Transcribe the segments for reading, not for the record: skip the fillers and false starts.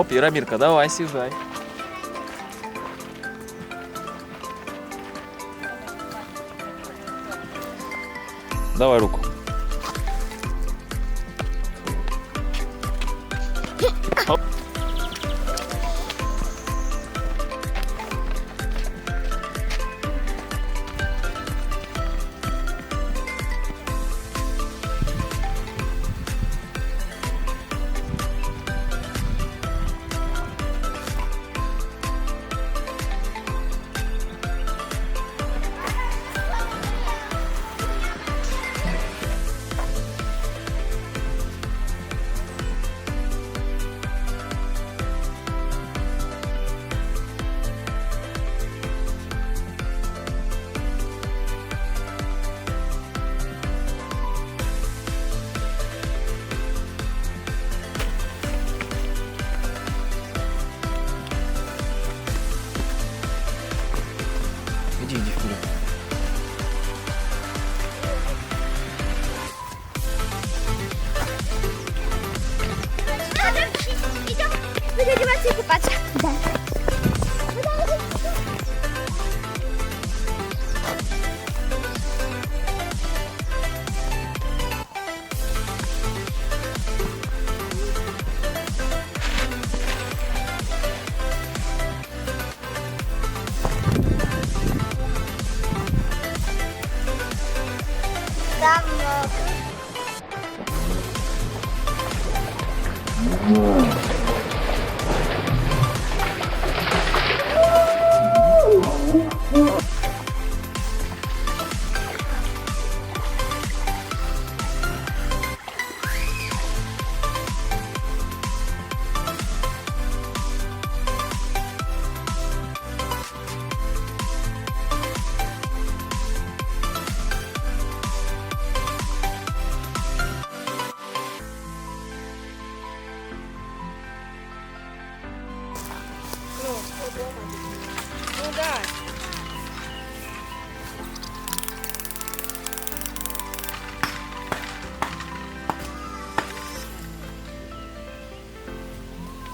Оп, Яромирка, давай, съезжай. Давай руку. Оп. Иди вперед. Идем, будем одеваться и купаться. Да. Там Ну да.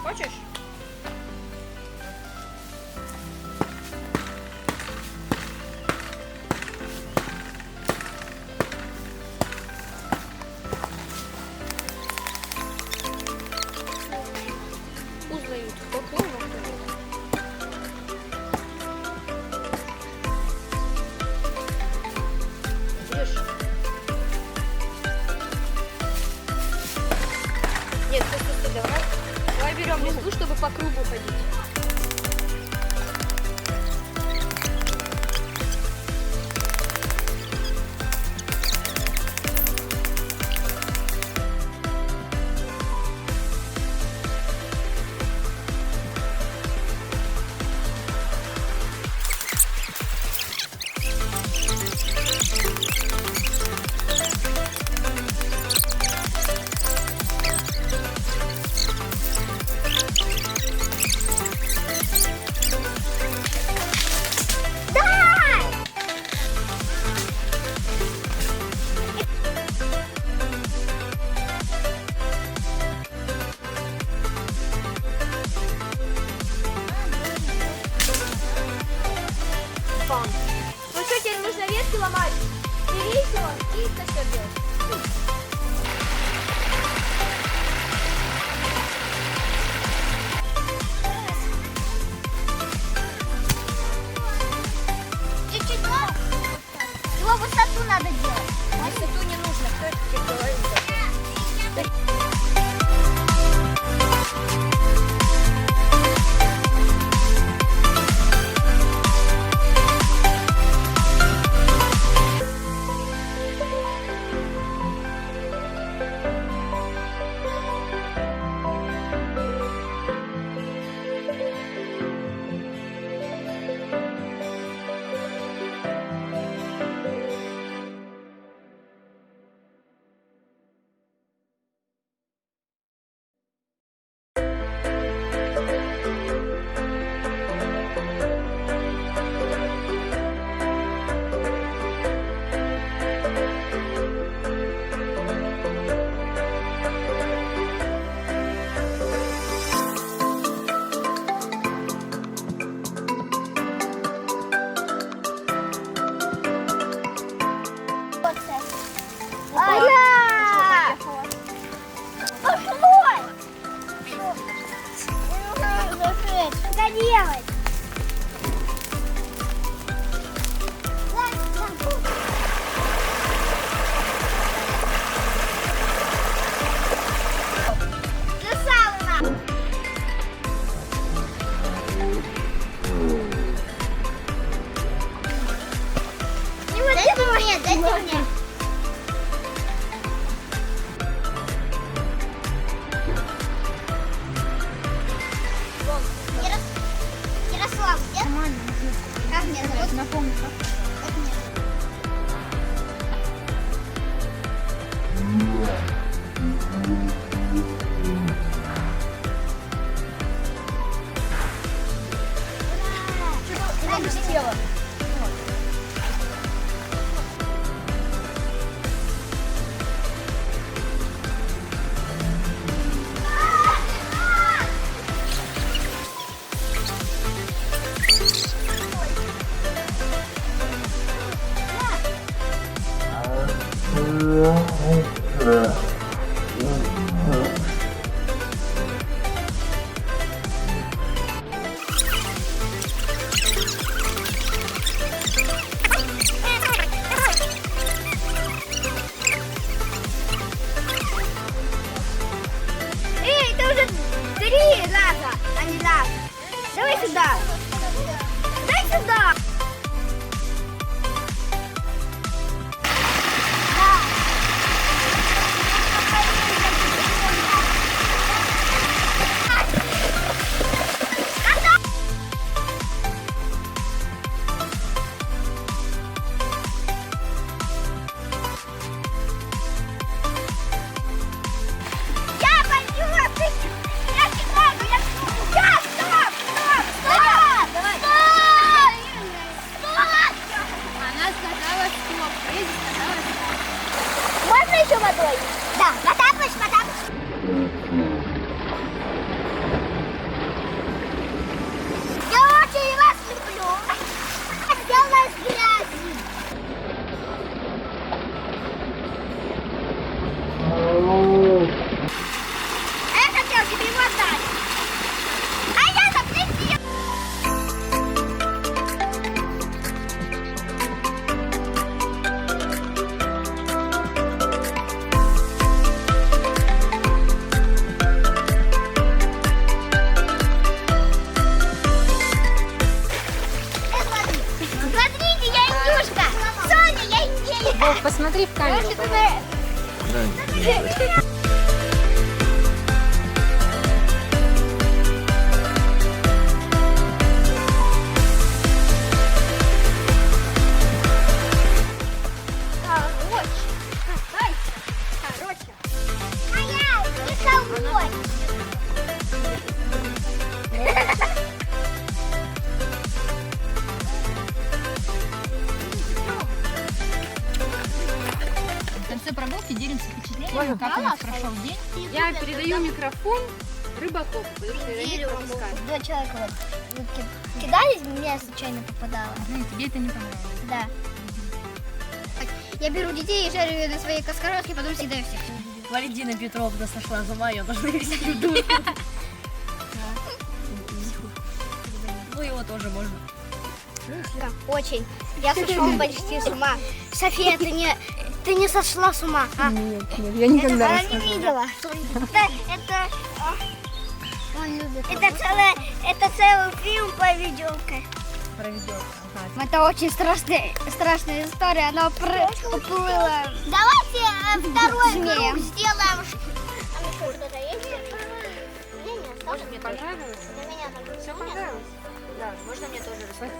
Хочешь? Узнают, кто клоун, а кто нет. Видишь? Нет, стой, давай. Давай берем листву, чтобы по кругу ходить. Ну что, теперь нужно ветки ломать. Берите его и это все делать. Чуть-чуть его высоту надо делать. Высоту не нужно, кто это тебе говорит? мне. Ярослав, где? Как меня зовут? Напомню, Как меня зовут? Ура! Что сделала? Эй, это уже 3 раза, а не раз. Давай сюда. Дай сюда. Я пойду, я кидаю, я... Стоп! Стоп! Давай! Стоп! Она сказала стоп. Фрейзи сказала стоп. Можно еще водой? Да, Потапыч. Я очень вас люблю. Сделала из грязи. Я хотел тебе его отдать. А я запретил. Смотрите, я индюшка. Соня, я индейка. Вов, посмотри в камеру. Да. Короче. А я не ковбой. В конце прогулки делимся впечатлениями, как у нас прошел день. Я передаю микрофон Рыбакову, потому что я не пропускаю. 2 человека вот кидались, меня случайно попадало. Ну, и тебе это не понравилось. Да. Я беру детей и жарю ее на своей сковородке, потом съедаю всех. Валентина Петровна сошла с ума, ее должны вести в душ. Ну, его тоже можно. Да, очень. Я сошла почти с ума. София, ты не сошла с ума, а? Нет, я никогда Она не видела. Это целый фильм по видеоке. Проведет. Ага. Это очень страшная история, она уплыла. Давайте второй круг сделаем. Что-то есть? Может, мне понравилось? Для меня Все понравилось? Да, можно мне тоже рассказать?